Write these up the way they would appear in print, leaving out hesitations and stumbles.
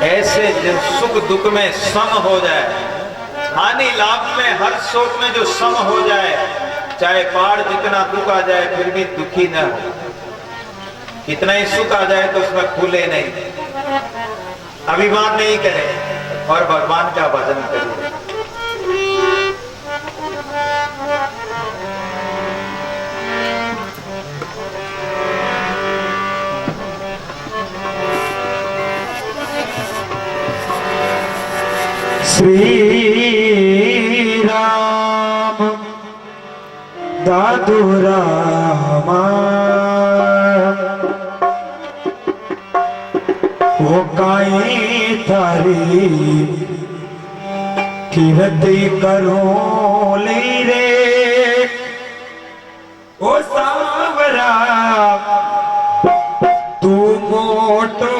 ऐसे जो सुख दुख में सम हो जाए, हानि लाभ में हर शोक में जो सम हो जाए, चाहे पहाड़ जितना दुख आ जाए फिर भी दुखी न हो, कितना ही सुख आ जाए तो उसमें फूले नहीं, अभिमान नहीं करे और भगवान का भजन करे। श्री राम दादू रामा वो काई थारी कीर्ति करो ले रे ओ सावरा तू मोटो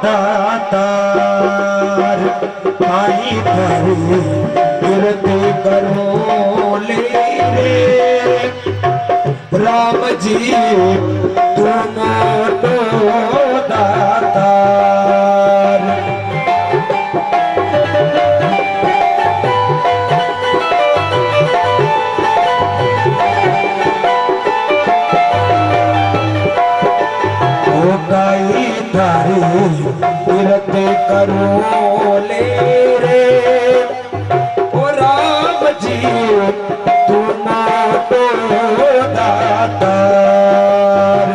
दातार काई थारी कीर्ति करो ले रे राम जी तू मोटो दातार। ओ गाई थारी कीर्ति करो ले रे ओ राम जी तू मोटो दातार।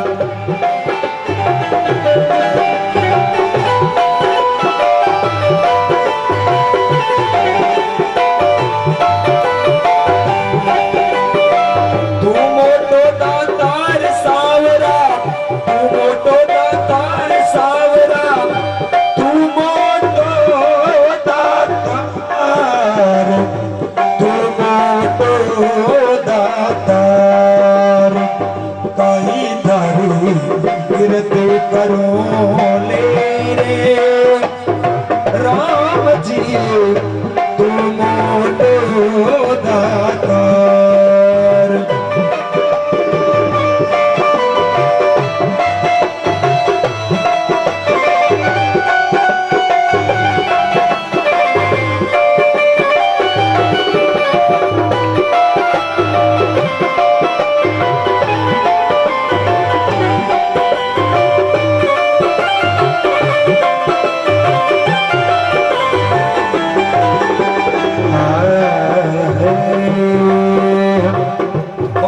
तू मोटो दातार सावरा तू मोटो दातार सावरा तू मोटो दातार तू मोटो दातार काई धारी कीर्ति करो ले रे राम जी तू मोटो दातार।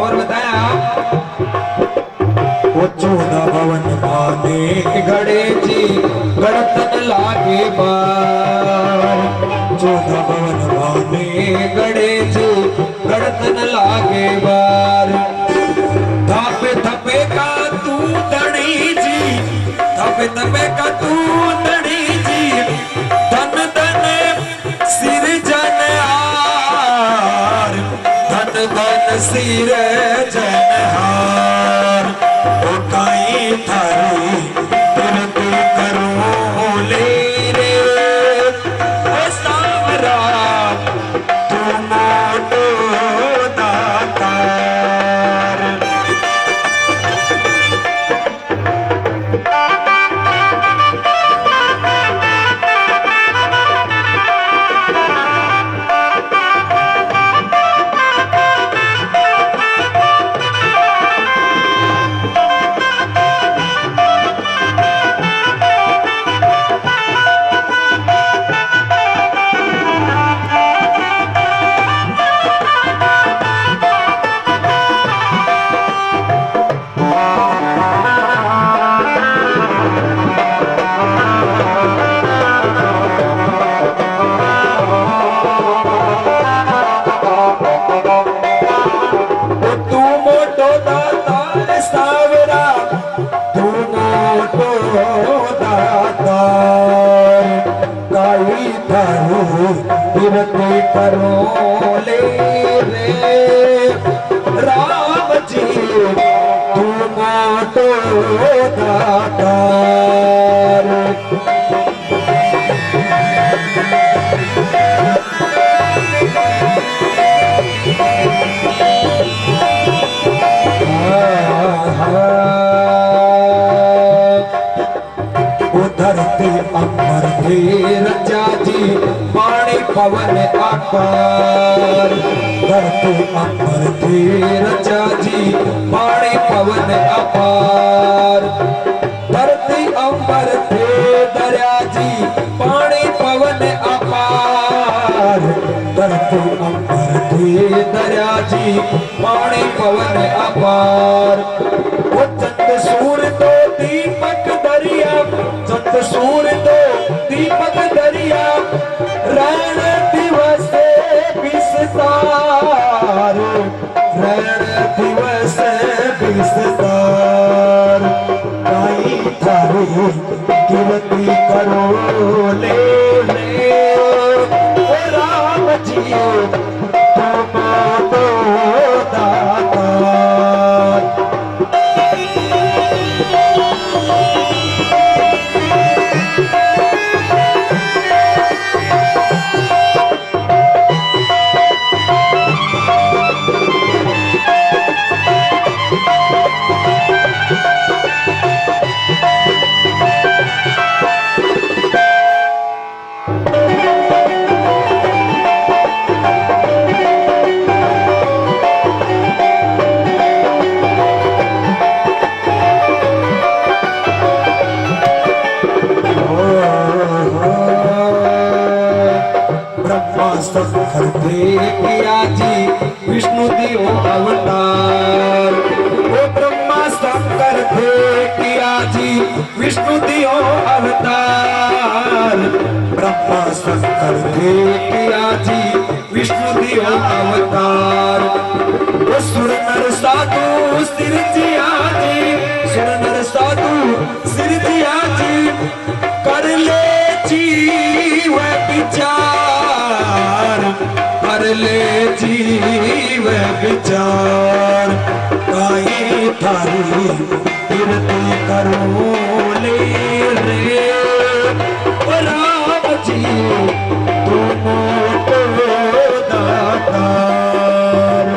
और बताया वो 14 भवन भाने गड़े जी गणतन लागे बार 14 भवन भाने गड़े जी गणतन लागे बार थापे थपे का तू धनी जी थापे थपे का तू धनी जी धन धन सिर जनहार धन धन सिर जनहार ओ काई थारी कीर्ति करो ले रे ओ सावरा तू मोटो दातार। तू मोटो दातार सावरा तू मोटो दातार काई थारी कीर्ति करो ले रे राम जी तू मोटो दातार। धरती अंबर थे रचा जी पानी पवन आकार धरती अंबर थे रचा जी पानी पवन अपार धरती अंबर थे दरिया जी पानी पवन अपार धरती अंबर थे दरिया जी पानी पवन अपार वो चंद सूर दो दीपक दरिया चंद सूर दो दीपक दरिया रण दिवस विस्तार रण दिवस विस्तार काई थारे कीर्ति करो ले ले ओ राम जी तुम तो दाता शंकर थे किया जी विष्णु देव अवतार वो ब्रह्मा शंकर थे किया जी विष्णु देव अवतार ब्रह्मा शंकर थे किया जी विष्णु देव अवतार वो सुर नर साधु सिर जिया जी सुर नर साधु सिर जिया जी कर ले जीव विचार कर ले जीव विचार काई थारी कीर्ति करो ले रे ओ राम जी तुम तो दातार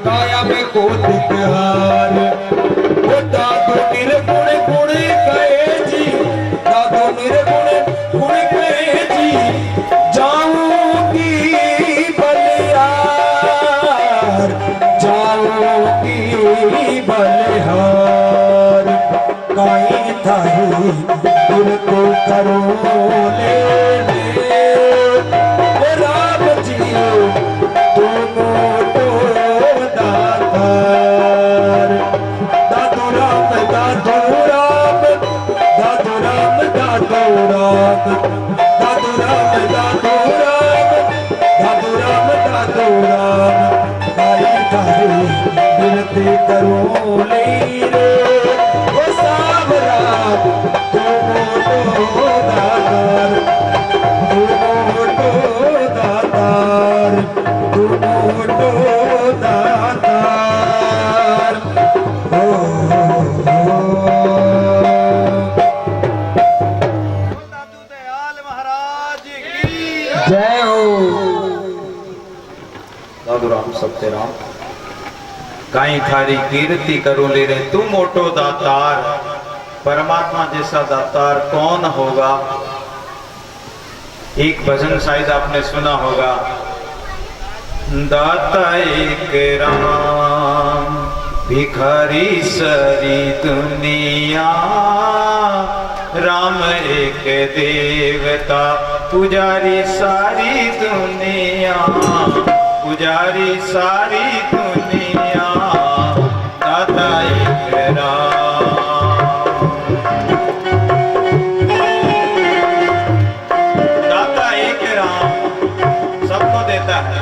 काया में को दिखार वो दादो निर्गुण गुण गए जी दादो निर्गुण गुण गए जी जाऊंगी बलिहार जाऊंगी बलिहार काई थारी दिल को करो ले ओ राम जी तुम करो ले रे ओ सावरा तुम तो दातार तुम तो दातार तुम तो दातार दादू दयाल महाराज की जय हो दादू राम बापू सत्यराम। काई थारी कीर्ति करो ले रे तू मोटो दातार, परमात्मा जैसा दातार कौन होगा। एक भजन शायद आपने सुना होगा, दाता एक राम भिखारी सारी दुनिया, राम एक देवता पुजारी सारी दुनिया, पुजारी सारी दुनिया, दाता एक राम। दाता एक राम सबको देता है,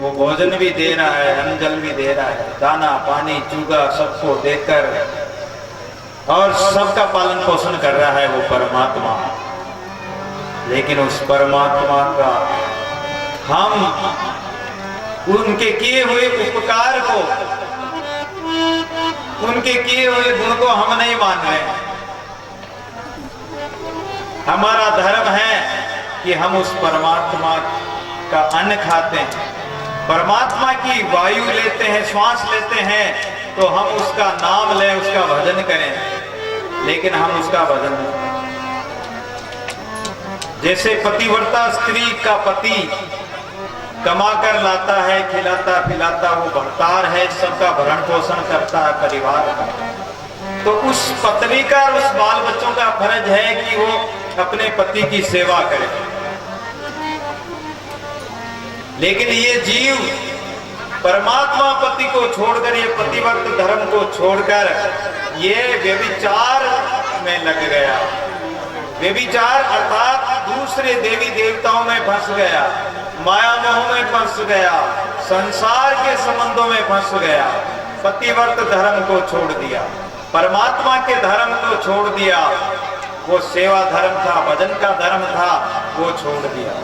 वो भोजन भी दे रहा है, अन्न जल भी दे रहा है, दाना पानी चूगा सबको देकर और सबका पालन पोषण कर रहा है वो परमात्मा। लेकिन उस परमात्मा का हम उनके किए हुए उपकार को, उनके किए हुए गुण को हम नहीं मान रहे। हमारा धर्म है कि हम उस परमात्मा का अन्न खाते हैं, परमात्मा की वायु लेते हैं, श्वास लेते हैं, तो हम उसका नाम लें, उसका भजन करें, लेकिन हम उसका भजन नहीं। जैसे पतिव्रता स्त्री का पति कमा कर लाता है, खिलाता पिलाता, वो भरतार है, सबका भरण पोषण करता है परिवार का, तो उस पत्नी का, उस बाल बच्चों का फर्ज है कि वो अपने पति की सेवा करे। लेकिन ये जीव परमात्मा पति को छोड़कर, ये पतिव्रत धर्म को छोड़कर ये व्यभिचार में लग गया। व्यभिचार अर्थात दूसरे देवी देवताओं में फंस गया, माया मोह में फंस गया, संसार के संबंधों में फंस गया, पतिव्रत धर्म को छोड़ दिया, परमात्मा के धर्म को छोड़ दिया। वो सेवा धर्म था, भजन का धर्म था, वो छोड़ दिया।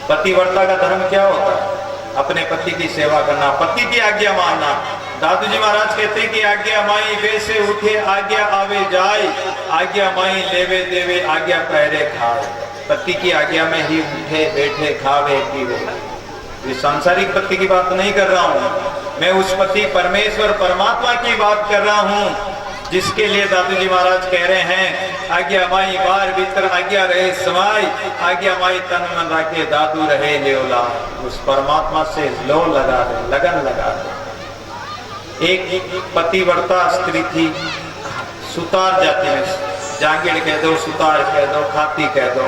पतिव्रता का धर्म क्या होता है? अपने पति की सेवा करना, पति की आज्ञा मानना। दादू जी महाराज कहते हैं कि आज्ञा माई वैसे उठे, आज्ञा आवे जाए, आज्ञा माई लेवे देवे, आज्ञा पहरे खाए। पति की आज्ञा में ही उठे बैठे खावे पीवे। ये सांसारिक पति की बात नहीं कर रहा हूँ मैं, उस पति परमेश्वर परमात्मा की बात कर रहा हूँ, जिसके लिए दादू जी महाराज कह रहे हैं, आज्ञा माई बार भीतर आज्ञा रहे समाई, आज्ञा माई तन मन रखे दादू रहे लेवला। उस परमात्मा से लो लगा दे, लगन लगा दे। एक पतिव्रता स्त्री थी, सुतार जाति में, जांगिड़ कह दो, सुतार कह दो, खाती कह दो।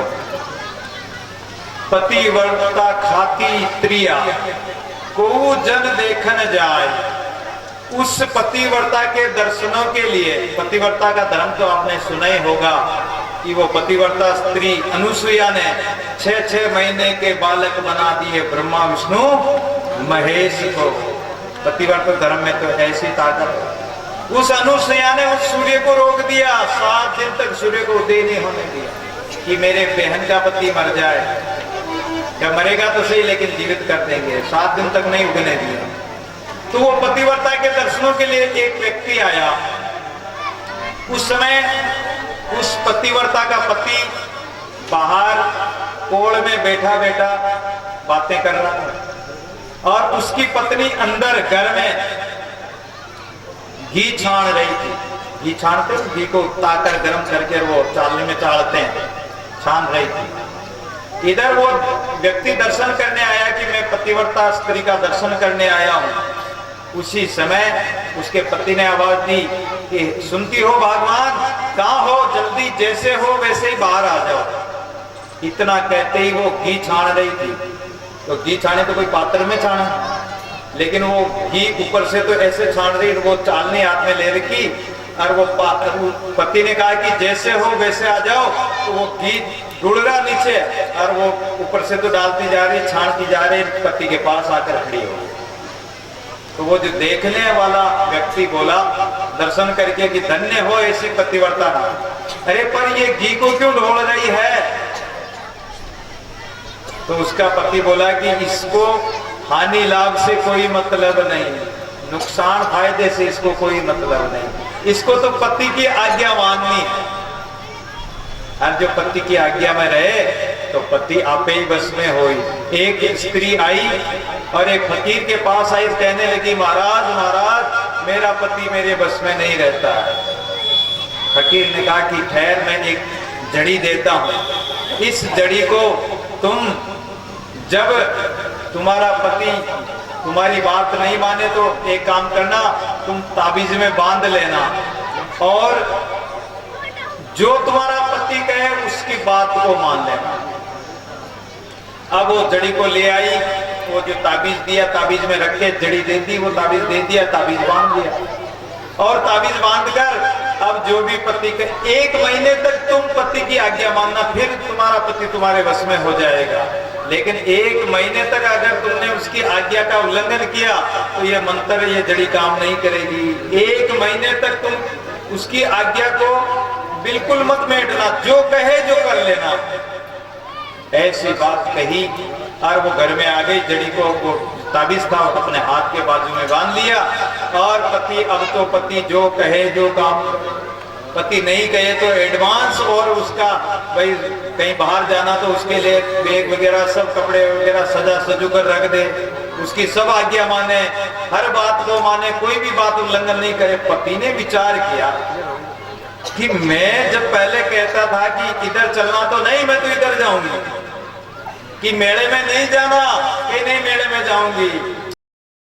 पतिव्रता खाती स्त्रिया को जन देखन जाए, उस पतिव्रता के दर्शनों के लिए। पतिव्रता का धर्म तो आपने सुना ही होगा कि वो पतिव्रता स्त्री अनुसुईया ने 6-6 महीने के बालक बना दिए ब्रह्मा विष्णु महेश को। पतिव्रता धर्म में तो ऐसी ताकत। उस अनुसुईया ने उस सूर्य को रोक दिया, 7 दिन तक सूर्य को उदय नहीं होने दिया कि मेरे बहन का पति मर जाए, क्या मरेगा तो सही लेकिन जीवित कर देंगे, 7 दिन तक नहीं उगने दिया। तो वो पतिव्रता के दर्शनों के लिए एक व्यक्ति आया। उस समय उस पतिव्रता का पति बाहर कोल में बैठा बैठा बातें कर रहा था और उसकी पत्नी अंदर घर में घी छान रही थी। घी छानते, घी को ताकर गर्म करके वो चालनी में चालते हैं, छान रही थी। इधर वो व्यक्ति दर्शन करने आया कि मैं पतिव्रता स्त्री का दर्शन करने आया हूं। उसी समय उसके पति ने आवाज दी कि सुनती हो भगवान, कहाँ हो, जल्दी जैसे हो वैसे ही बाहर आ जाओ। इतना कहते ही वो घी छान रही थी। तो घी छाने तो कोई पात्र में छाना, लेकिन वो घी ऊपर से तो ऐसे छान रही, वो चालनी हाथ में ले रखी और वो पति ने कहा कि जैसे हो वैसे आ जाओ। तो वो घी रुड़ रहा नीचे और वो ऊपर से तो डालती जा रही, छानती जा रही, पति के पास आकर खड़ी हो। तो वो जो देखने वाला व्यक्ति बोला दर्शन करके कि धन्य हो ऐसी पतिव्रता। अरे पर ये घी को क्यों ढोल रही है? तो उसका पति बोला कि इसको हानि लाभ से कोई मतलब नहीं, नुकसान फायदे से इसको कोई मतलब नहीं, इसको तो पति की आज्ञा माननी है। और जो पति की आज्ञा में रहे तो पति आपे ही बस में होई। एक स्त्री आई और एक फकीर के पास आई, कहने लगी महाराज महाराज मेरा पति मेरे बस में नहीं रहता है। फकीर ने कहा कि ठहर, मैं एक जड़ी देता हूं, इस जड़ी को तुम जब तुम्हारा पति तुम्हारी बात नहीं माने तो एक काम करना, तुम ताबीज में बांध लेना और जो तुम्हारा पति कहे उसकी बात को मान लेना। अब वो जड़ी को ले आई, वो जो ताबीज दिया ताबीज में रख के जड़ी दे दी, वो ताबीज दे दिया, ताबीज बांध दिया और ताबीज बांधकर अब जो भी पति के 1 महीने तक तुम पति की आज्ञा मानना, फिर तुम्हारा पति तुम्हारे वश में हो जाएगा। लेकिन 1 महीने तक अगर तुमने उसकी आज्ञा का उल्लंघन किया तो ये मंत्र, ये जड़ी काम नहीं करेगी। 1 महीने तक तुम उसकी आज्ञा को बिल्कुल मत मेटना, जो कहे जो कर लेना। ऐसी बात कही और वो घर में आ गई, जड़ी को वो ताबीज था अपने हाथ के बाजू में बांध लिया और पति, अब तो पति जो कहे जो काम, पति नहीं कहे तो एडवांस, और उसका भाई कहीं बाहर जाना तो उसके लिए बैग वगैरह सब कपड़े वगैरह सजा सजू कर रख दे, उसकी सब आज्ञा माने, हर बात को माने, कोई भी बात उल्लंघन नहीं करे। पति ने विचार किया कि मैं जब पहले कहता था कि इधर चलना तो नहीं, मैं तो इधर जाऊंगी, कि मेले में नहीं जाना, कि नहीं मेले में जाऊंगी,